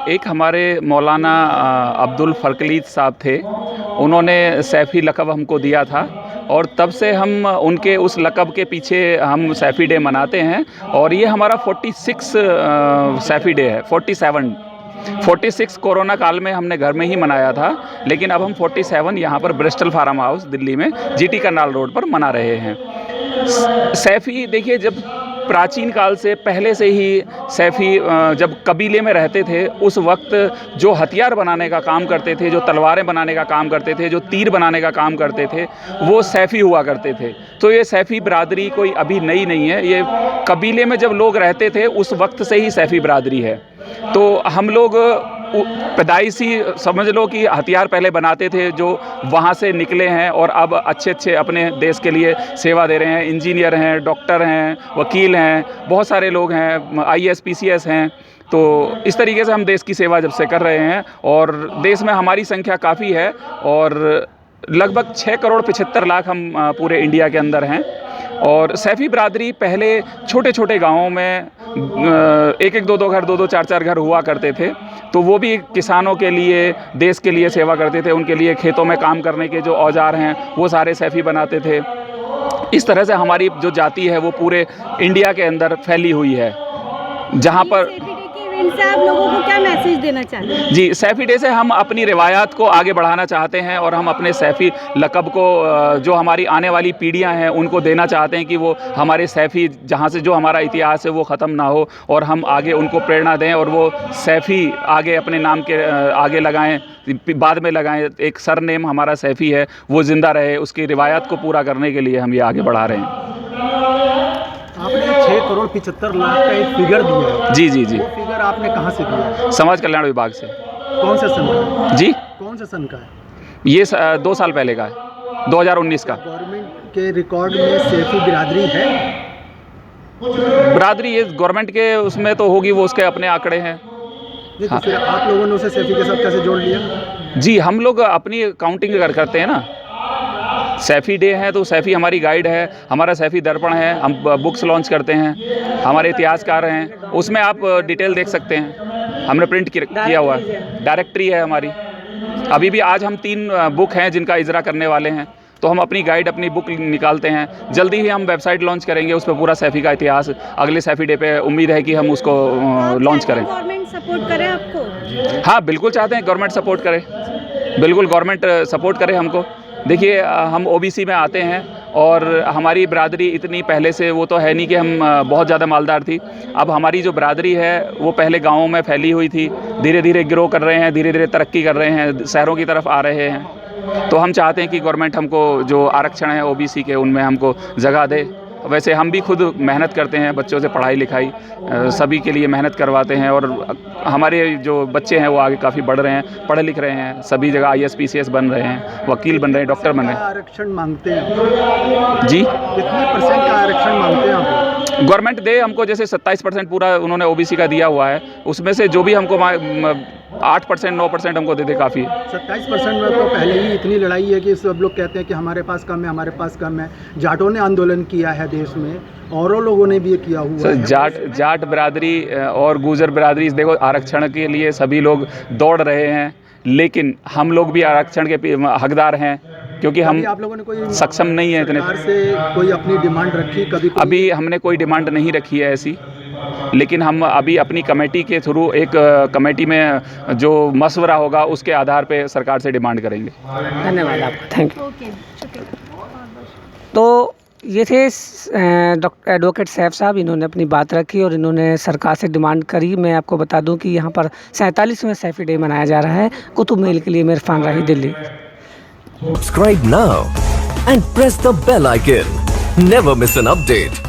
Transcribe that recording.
एक हमारे मौलाना अब्दुल फ़रकलीत साहब थे, उन्होंने सैफ़ी लक़ब हमको दिया था और तब से हम उनके उस लक़ब के पीछे हम सैफ़ी डे मनाते हैं और ये हमारा 46 सैफ़ी डे है। 46 कोरोना काल में हमने घर में ही मनाया था, लेकिन अब हम 47 यहाँ पर ब्रिस्टल फार्म हाउस दिल्ली में जीटी करनाल रोड पर मना रहे हैं। सैफ़ी देखिए, जब प्राचीन काल से पहले से ही सैफ़ी जब कबीले में रहते थे, उस वक्त जो हथियार बनाने का काम करते थे, जो तलवारें बनाने का काम करते थे, जो तीर बनाने का काम करते थे, वो सैफ़ी हुआ करते थे। तो ये सैफ़ी बिरादरी कोई अभी नई नहीं है, ये कबीले में जब लोग रहते थे उस वक्त से ही सैफ़ी बिरादरी है। तो हम लोग पैदाइशी समझ लो कि हथियार पहले बनाते थे, जो वहाँ से निकले हैं और अब अच्छे अपने देश के लिए सेवा दे रहे हैं। इंजीनियर हैं, डॉक्टर हैं, वकील हैं, बहुत सारे लोग हैं, IAS PCS हैं। तो इस तरीके से हम देश की सेवा जब से कर रहे हैं और देश में हमारी संख्या काफ़ी है और लगभग 6 करोड़ 75 लाख हम पूरे इंडिया के अंदर हैं। और सैफ़ी बिरादरी पहले छोटे गाँवों में 1-1, 2-2 घर, 2-2, 4-4 घर हुआ करते थे, तो वो भी किसानों के लिए, देश के लिए सेवा करते थे। उनके लिए खेतों में काम करने के जो औजार हैं वो सारे सैफ़ी बनाते थे। इस तरह से हमारी जो जाति है वो पूरे इंडिया के अंदर फैली हुई है। जहाँ पर से आप लोगों को क्या मैसेज देना चाहते हैं? जी, सैफ़ी डे से हम अपनी रिवायात को आगे बढ़ाना चाहते हैं और हम अपने सैफ़ी लक़ब को जो हमारी आने वाली पीढ़ियां हैं उनको देना चाहते हैं कि वो हमारे सैफ़ी, जहां से जो हमारा इतिहास है वो ख़त्म ना हो और हम आगे उनको प्रेरणा दें और वो सैफ़ी आगे अपने नाम के आगे लगाएं, बाद में लगाएं। एक सरनेम हमारा सैफ़ी है, वो ज़िंदा रहे, उसकी रिवायात को पूरा करने के लिए हम ये आगे बढ़ा रहे हैं। आपने 6 करोड़ 75 लाख का एक फिगर दिया है। जी। वो फिगर आपने कहाँ से दिया? समाज कल्याण विभाग से। कौन से सन का है? जी, कौन से सन का है? ये 2 साल पहले का है, 2019 का। गवर्नमेंट के रिकॉर्ड में सैफ़ी बिरादरी है? बिरादरी ये गवर्नमेंट के उसमें तो होगी, वो उसके अपने आंकड़े हैं। तो फिर आप लोगों ने उसे सैफ़ी के साथ कैसे जोड़ लिया? जी, हम लोग अपनी काउंटिंग करते हैं ना। सैफ़ी डे है तो सैफ़ी हमारी गाइड है, हमारा सैफ़ी दर्पण है, हम बुक्स लॉन्च करते हैं, हमारे इतिहासकार हैं, उसमें आप डिटेल देख सकते हैं। हमने प्रिंट किया हुआ है, डायरेक्टरी है हमारी। अभी भी आज हम 3 बुक हैं जिनका इजरा करने वाले हैं, तो हम अपनी गाइड, अपनी बुक निकालते हैं। जल्दी ही हम वेबसाइट लॉन्च करेंगे, उस पर पूरा सैफ़ी का इतिहास अगले सैफ़ी डे पे उम्मीद है कि हम उसको लॉन्च करें। गवर्नमेंट सपोर्ट करे आपको? हाँ, बिल्कुल चाहते हैं गवर्नमेंट सपोर्ट करे, बिल्कुल गवर्नमेंट सपोर्ट करे हमको। देखिए, हम OBC में आते हैं और हमारी बिरादरी इतनी पहले से वो तो है नहीं कि हम बहुत ज़्यादा मालदार थी। अब हमारी जो बिरादरी है वो पहले गाँवों में फैली हुई थी, धीरे ग्रो कर रहे हैं, धीरे तरक्की कर रहे हैं, शहरों की तरफ आ रहे हैं। तो हम चाहते हैं कि गवर्नमेंट हमको जो आरक्षण है OBC के, उनमें हमको जगह दे। वैसे हम भी खुद मेहनत करते हैं, बच्चों से पढ़ाई लिखाई सभी के लिए मेहनत करवाते हैं और हमारे जो बच्चे हैं वो आगे काफ़ी बढ़ रहे हैं, पढ़ लिख रहे हैं, सभी जगह IAS PCS बन रहे हैं, वकील बन रहे हैं, डॉक्टर बन रहे हैं। आरक्षण मांगते हैं जी, कितने % का आरक्षण मांगते हैं आप? गवर्नमेंट दे हमको, जैसे 27% पूरा उन्होंने OBC का दिया हुआ है, उसमें से जो भी हमको 8% 9% हमको दे दे काफ़ी। 27% में तो पहले ही इतनी लड़ाई है कि सब लोग कहते हैं कि हमारे पास कम है, हमारे पास कम है। जाटों ने आंदोलन किया है देश में, और लोगों ने भी ये किया हुआ है। जाट बिरादरी और गुजर बिरादरी, देखो आरक्षण के लिए सभी लोग दौड़ रहे हैं, लेकिन हम लोग भी आरक्षण के हकदार हैं क्योंकि हम आप लोगों ने कोई सक्षम नहीं है इतने। सरकार से कोई अपनी डिमांड रखी कभी? अभी हमने कोई डिमांड नहीं रखी है ऐसी, लेकिन हम अभी अपनी कमेटी के थ्रू एक कमेटी में जो मशवरा होगा उसके आधार पे सरकार से डिमांड करेंगे। धन्यवाद आपका, थैंक यू। ओके, शुक्रिया। तो ये थे एडवोकेट सैफ साहब, इन्होंने अपनी बात रखी और इन्होंने सरकार से डिमांड करी। मैं आपको बता दूं कि यहाँ पर 47वें सैफ़ी डे मनाया जा रहा है। कुतुब मेल के लिए मैं इरफान राही, Delhi. Subscribe now and press the bell icon. Never miss an update.